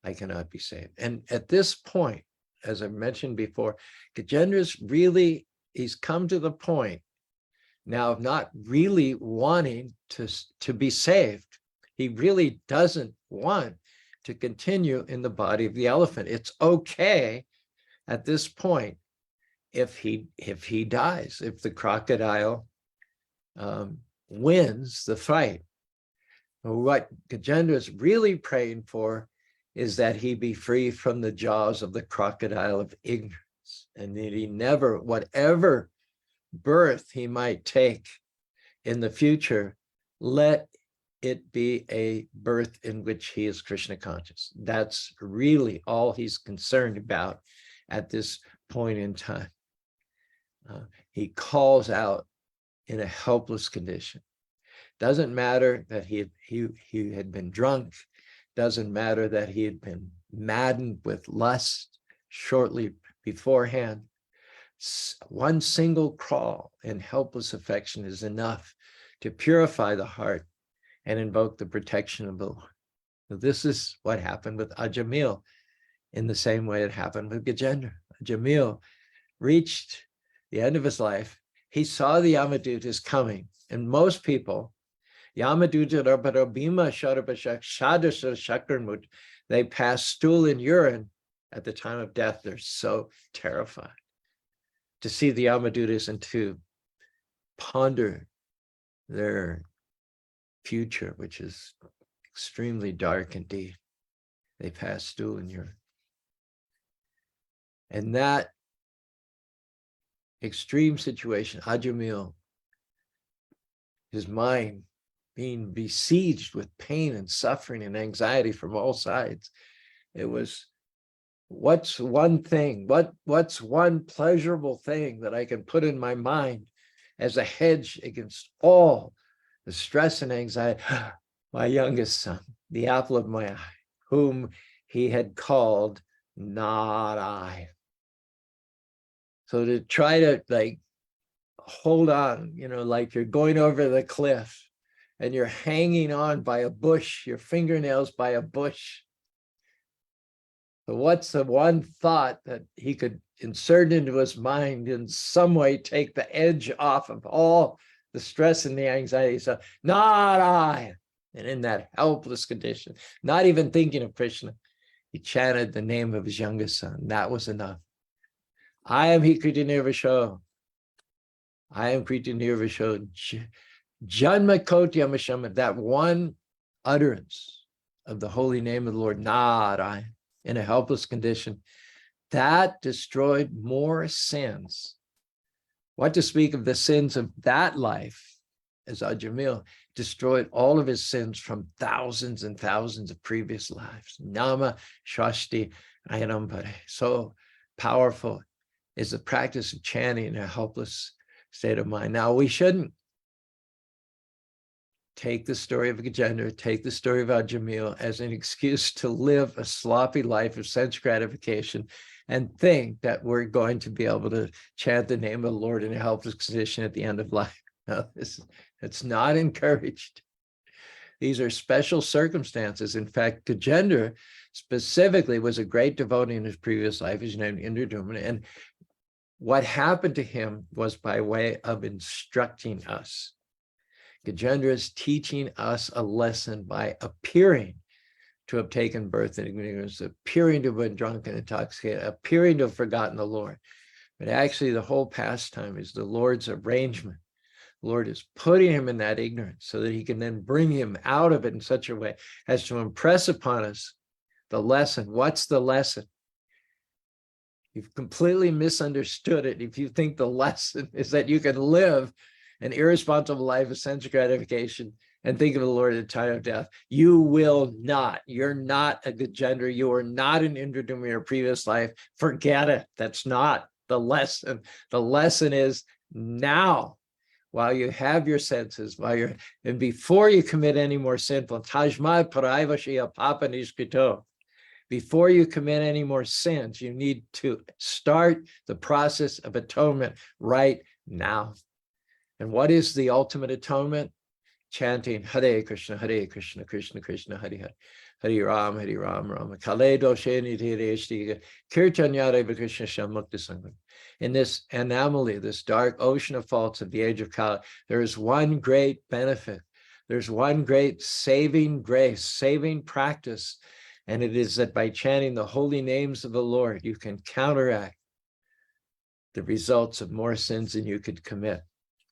[SPEAKER 1] I cannot be saved. And at this point, as I mentioned before, Gajendra's really, he's come to the point now of not really wanting to be saved. He really doesn't want to continue in the body of the elephant. It's okay at this point if he dies, if the crocodile wins the fight. What Gajendra is really praying for is that he be free from the jaws of the crocodile of ignorance, and that he never, whatever birth he might take in the future, let it be a birth in which he is Krishna conscious. That's really all he's concerned about at this point in time. He calls out in a helpless condition. Doesn't matter that he had been drunk. Doesn't matter that he had been maddened with lust shortly beforehand. One single crawl in helpless affection is enough to purify the heart and invoke the protection of the Lord. So this is what happened with Ajamil in the same way it happened with Gajendra. Ajamil reached the end of his life. He saw the Yamadutas coming, and most people, they pass stool and urine at the time of death. They're so terrified to see the Yamadutas and to ponder their future, which is extremely dark indeed. They pass stool and urine. And that extreme situation, Ajamil, his mind being besieged with pain and suffering and anxiety from all sides. It was, what's one thing, what's one pleasurable thing that I can put in my mind as a hedge against all the stress and anxiety? My youngest son, the apple of my eye, whom he had called not I. So to try to hold on, like you're going over the cliff and you're hanging on by a bush, your fingernails by a bush. So what's the one thought that he could insert into his mind in some way, take the edge off of all the stress and the anxiety? So, not I. And in that helpless condition, not even thinking of Krishna, he chanted the name of his youngest son. That was enough. I am Hikriti Nirvasho. I am Kriti Nirvasho. Janma Kotyamashama. That one utterance of the holy name of the Lord, Narayan, in a helpless condition, that destroyed more sins. What to speak of the sins of that life, as Ajamil destroyed all of his sins from thousands and thousands of previous lives. Nama Shashti Ayanampare. So powerful is the practice of chanting in a helpless state of mind. Now, we shouldn't take the story of Gajendra, take the story of Ajamil as an excuse to live a sloppy life of sense gratification and think that we're going to be able to chant the name of the Lord in a helpless condition at the end of life. No, it's not encouraged. These are special circumstances. In fact, Gajendra specifically was a great devotee in his previous life. He's named Indradumna. And what happened to him was by way of instructing us. Gajendra is teaching us a lesson by appearing to have taken birth in ignorance, appearing to have been drunk and intoxicated, appearing to have forgotten the Lord. But actually, the whole pastime is the Lord's arrangement. The Lord is putting him in that ignorance so that he can then bring him out of it in such a way as to impress upon us the lesson. What's the lesson? You've completely misunderstood it if you think the lesson is that you can live an irresponsible life of sense gratification and think of the Lord at the time of death. You will not. You're not a Gajendra. You are not an Indradumna in your previous life. Forget it. That's not the lesson. The lesson is now, while you have your senses, and before you commit any more sinful, Tajma Paraivashya Papa Nishkito. Before you commit any more sins, you need to start the process of atonement right now. And what is the ultimate atonement? Chanting Hare Krishna, Krishna Krishna, Hare Hare, Hare Ram, Rama, Kale Doshe Nidhi Kirtanyare Krishna Shamukta Sangam. In this anomaly, this dark ocean of faults of the age of Kali, there is one great benefit. There's one great saving grace, saving practice. And it is that by chanting the holy names of the Lord, you can counteract the results of more sins than you could commit.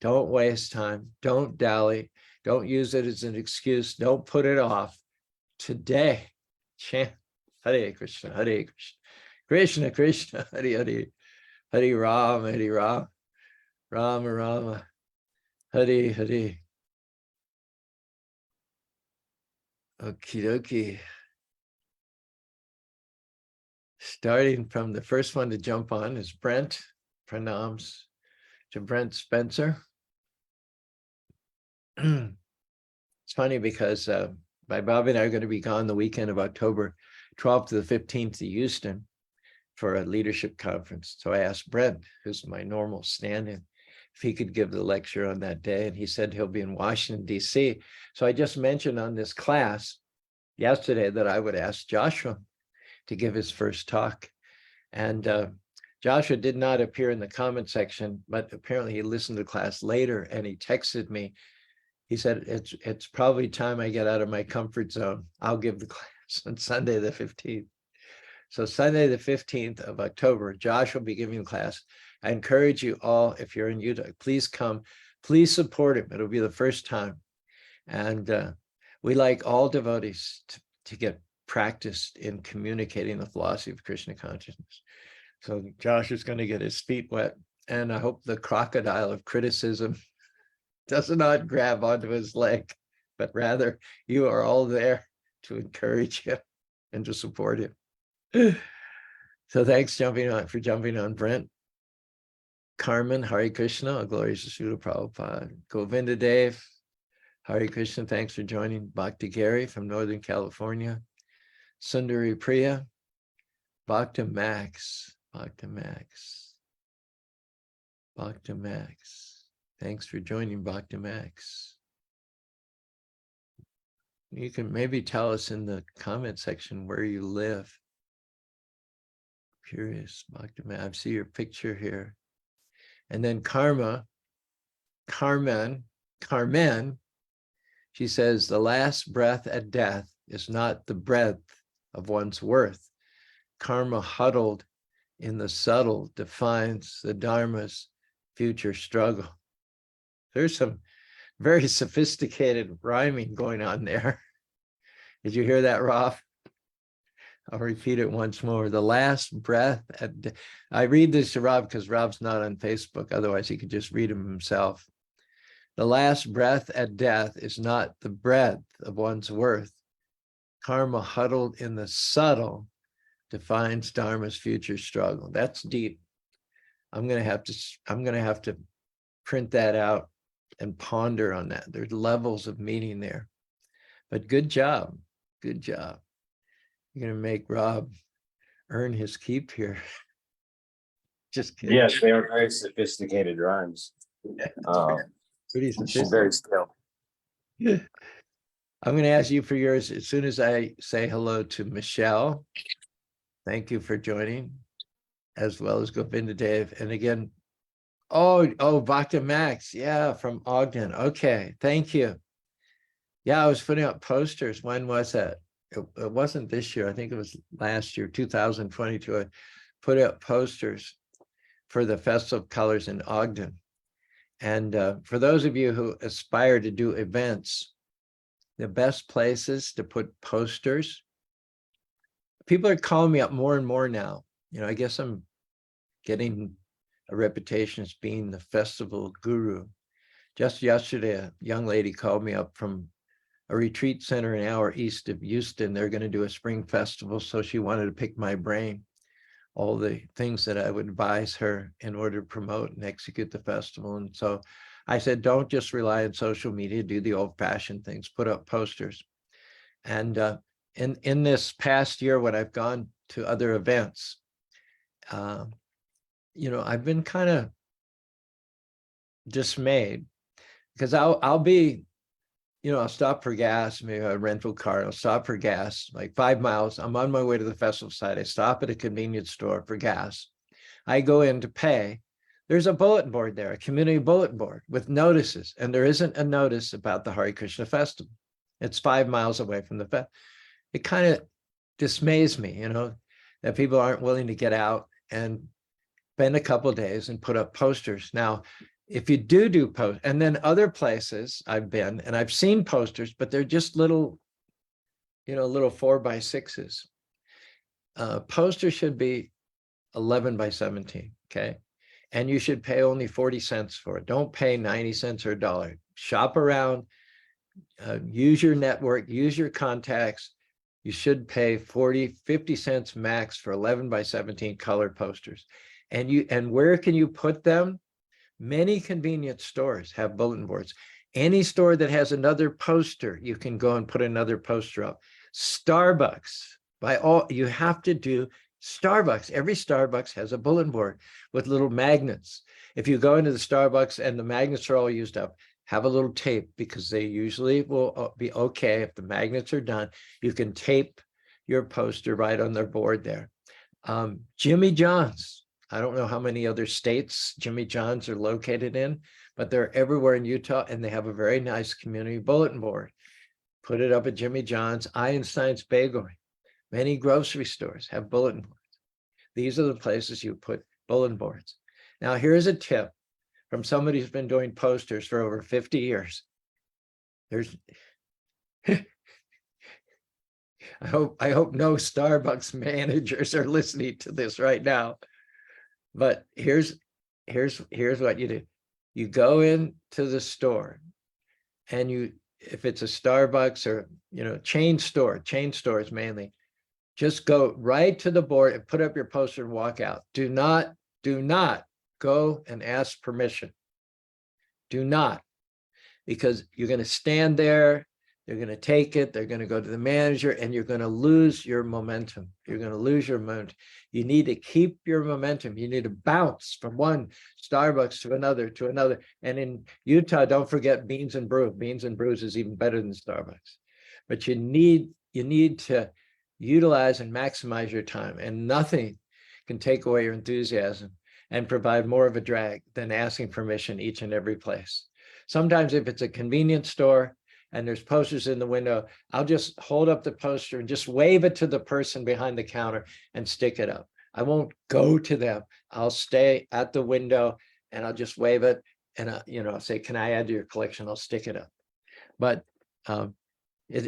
[SPEAKER 1] Don't waste time. Don't dally. Don't use it as an excuse. Don't put it off. Today, chant Hare Krishna, Hare Krishna, Krishna Krishna, Hare Hare, Hare Ram, Rama Rama, Hare Hare. Okie dokie. Starting from the first one to jump on is Brent. Pranams to Brent Spencer. It's funny because my Bobby and I are going to be gone the weekend of October 12th to the 15th to Houston for a leadership conference. So I asked Brent, who's my normal stand-in, if he could give the lecture on that day. And he said he'll be in Washington, D.C. So I just mentioned on this class yesterday that I would ask Joshua to give his first talk. And Joshua did not appear in the comment section, but apparently he listened to the class later and he texted me. He said, it's probably time I get out of my comfort zone. I'll give the class on Sunday the 15th. So Sunday the 15th of October, Josh will be giving the class. I encourage you all, if you're in Utah, please come. Please support him. It'll be the first time. And we like all devotees to get practiced in communicating the philosophy of Krishna consciousness. So Josh is going to get his feet wet. And I hope the crocodile of criticism does not grab onto his leg, but rather you are all there to encourage him and to support him. So thanks for jumping on, Brent. Carmen, Hare Krishna, a glorious Srila Prabhupada. Govinda Dev, Hare Krishna, thanks for joining. Bhakti Gary from Northern California. Sundari Priya, Bhakta Max, Bhakta Max, Bhakta Max. Thanks for joining, Bhakta Max. You can maybe tell us in the comment section where you live. Curious, Bhakti-man. I see your picture here. And then Carmen, she says, the last breath at death is not the breadth of one's worth. Karma huddled in the subtle defines the Dharma's future struggle. There's some very sophisticated rhyming going on there. Did you hear that, Rob? I'll repeat it once more. The last breath at I read this to Rob because Rob's not on Facebook. Otherwise, he could just read them himself. The last breath at death is not the breadth of one's worth. Karma huddled in the subtle defines Dharma's future struggle. That's deep. I'm gonna have to print that out and ponder on that. There's levels of meaning there. But good job. Good job. You're gonna make Rob earn his keep here. Just kidding.
[SPEAKER 2] Yes, they are very sophisticated rhymes.
[SPEAKER 1] Pretty
[SPEAKER 2] Very skilled.
[SPEAKER 1] I'm going to ask you for yours as soon as I say hello to Michelle. Thank you for joining, as well as Govinda Dave. And again, Bhakti Max, yeah, from Ogden. Okay, thank you. Yeah, I was putting up posters. When was that? It wasn't this year. I think it was last year, 2022. I put up posters for the Festival of Colors in Ogden. And for those of you who aspire to do events, the best places to put posters, people are calling me up more and more now. You know, I guess I'm getting a reputation as being the festival guru. Just yesterday, a young lady called me up from a retreat center an hour east of Houston. They're going to do a spring festival, so she wanted to pick my brain, all the things that I would advise her in order to promote and execute the festival. And so I said, don't just rely on social media, do the old-fashioned things, put up posters. And in this past year, when I've gone to other events, you know, I've been kind of dismayed because I'll be, you know, I'll stop for gas, maybe a rental car, I'll stop for gas, like 5 miles. I'm on my way to the festival site. I stop at a convenience store for gas. I go in to pay. There's a bulletin board there, a community bulletin board with notices, and there isn't a notice about the Hare Krishna festival. It's 5 miles away from the festival. It kind of dismays me, you know, that people aren't willing to get out and spend a couple of days and put up posters. Now, if you do post, and then other places I've been and I've seen posters, but they're just little, you know, little 4x6s. Posters should be 11 by 17, okay? And you should pay only 40 cents for it. Don't pay 90 cents or $1. Shop around, use your network, use your contacts. You should pay 40, 50 cents max for 11 by 17 color posters. And where can you put them? Many convenience stores have bulletin boards. Any store that has another poster, you can go and put another poster up. Starbucks, you have to do Starbucks. Every Starbucks has a bulletin board with little magnets. If you go into the Starbucks and the magnets are all used up, have a little tape, because they usually will be okay. If the magnets are done, you can tape your poster right on their board there. Jimmy John's. I don't know how many other states Jimmy John's are located in, but they're everywhere in Utah, and they have a very nice community bulletin board. Put it up at Jimmy John's, Einstein's Bakery. Many grocery stores have bulletin boards. These are the places you put bulletin boards. Now, here's a tip from somebody who's been doing posters for over 50 years. I hope no Starbucks managers are listening to this right now. But here's what you do. You go into the store, and if it's a Starbucks or, you know, chain stores mainly, just go right to the board and put up your poster and walk out. Do not go and ask permission. Do not, because you're going to stand there. They're going to take it. They're going to go to the manager, and you're going to lose your momentum. You're going to lose your momentum. You need to keep your momentum. You need to bounce from one Starbucks to another. And in Utah, don't forget Beans and Brew. Beans and Brews is even better than Starbucks. But you need to utilize and maximize your time, and nothing can take away your enthusiasm and provide more of a drag than asking permission each and every place. Sometimes if it's a convenience store and there's posters in the window, I'll just hold up the poster and just wave it to the person behind the counter and stick it up. I won't go to them. I'll stay at the window and I'll just wave it and I'll say, can I add to your collection? I'll stick it up. But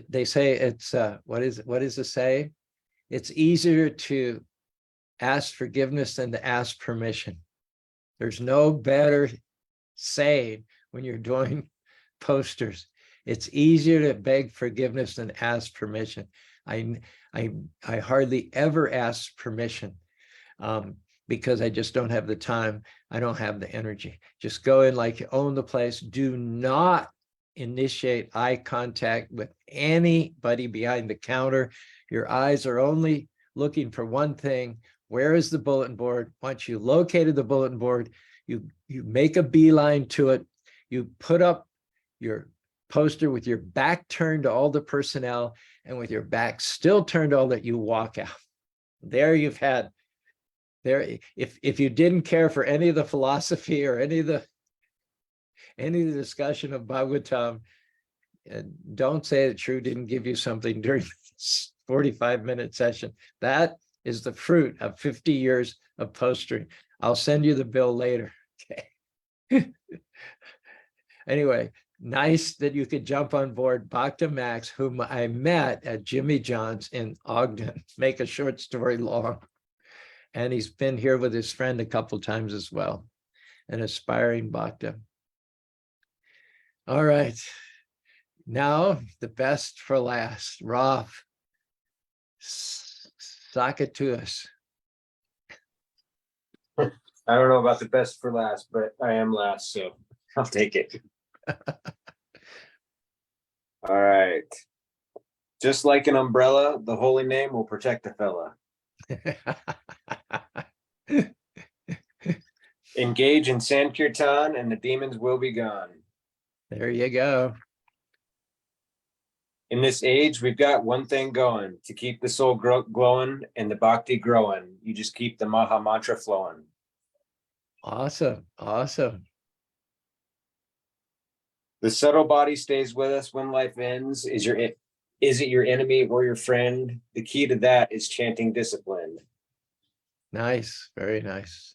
[SPEAKER 1] they say it's what is it say? It's easier to ask forgiveness than to ask permission. There's no better saying when you're doing posters. It's easier to beg forgiveness than ask permission. I hardly ever ask permission because I just don't have the time. I don't have the energy. Just go in like you own the place. Do not initiate eye contact with anybody behind the counter. Your eyes are only looking for one thing. Where is the bulletin board? Once you located the bulletin board, you make a beeline to it. You put up your poster with your back turned to all the personnel and with your back still turned to all that, you walk out. There you've had, there, if you didn't care for any of the philosophy or any of the discussion of Bhagavatam, don't say that True didn't give you something during this 45-minute session. That is the fruit of 50 years of postering. I'll send you the bill later. Okay. Anyway, nice that you could jump on board. Bhakta Max, whom I met at Jimmy John's in Ogden, make a short story long. And he's been here with his friend a couple times as well. An aspiring Bhakta. All right. Now, the best for last. Rav, sock it to us.
[SPEAKER 2] I don't know about the best for last, but I am last, so I'll take it. All right. Just like an umbrella, the holy name will protect a fella. Engage in Sankirtan and the demons will be gone.
[SPEAKER 1] There you go.
[SPEAKER 2] In this age, we've got one thing going to keep the soul glowing and the bhakti growing. You just keep the Maha Mantra flowing.
[SPEAKER 1] Awesome. Awesome.
[SPEAKER 2] The subtle body stays with us when life ends. Is it your enemy or your friend? The key to that is chanting discipline.
[SPEAKER 1] Nice. Very nice.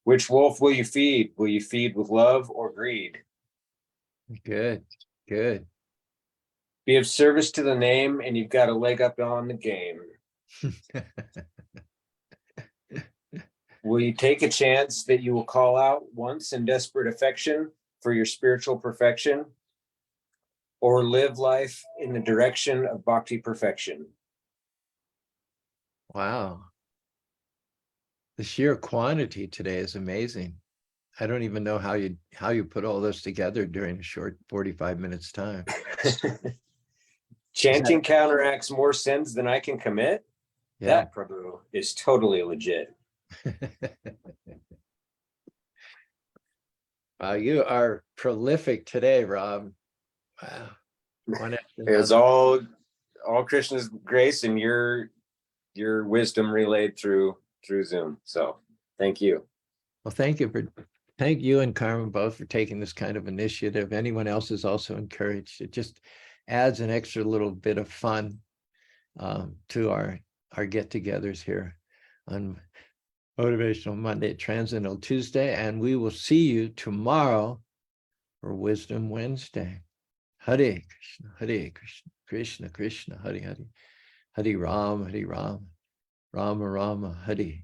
[SPEAKER 2] Which wolf will you feed? Will you feed with love or greed?
[SPEAKER 1] Good. Good.
[SPEAKER 2] Be of service to the name and you've got a leg up on the game. Will you take a chance that you will call out once in desperate affection for your spiritual perfection? Or live life in the direction of bhakti perfection?
[SPEAKER 1] Wow. The sheer quantity today is amazing. I don't even know how you put all this together during a short 45 minutes time.
[SPEAKER 2] Chanting counteracts more sins than I can commit.
[SPEAKER 1] Yeah.
[SPEAKER 2] That, Prabhu, is totally legit.
[SPEAKER 1] Wow, you are prolific today, Rob. Wow.
[SPEAKER 2] It's all Krishna's grace and your wisdom relayed through Zoom. So thank you.
[SPEAKER 1] Well, thank you and Carmen both for taking this kind of initiative. Anyone else is also encouraged. It just adds an extra little bit of fun to our get-togethers here on Motivational Monday, Transcendental Tuesday, and we will see you tomorrow for Wisdom Wednesday. Hare Krishna, Krishna Krishna, Hare Hare, Hare Ram, Rama Rama, Hare.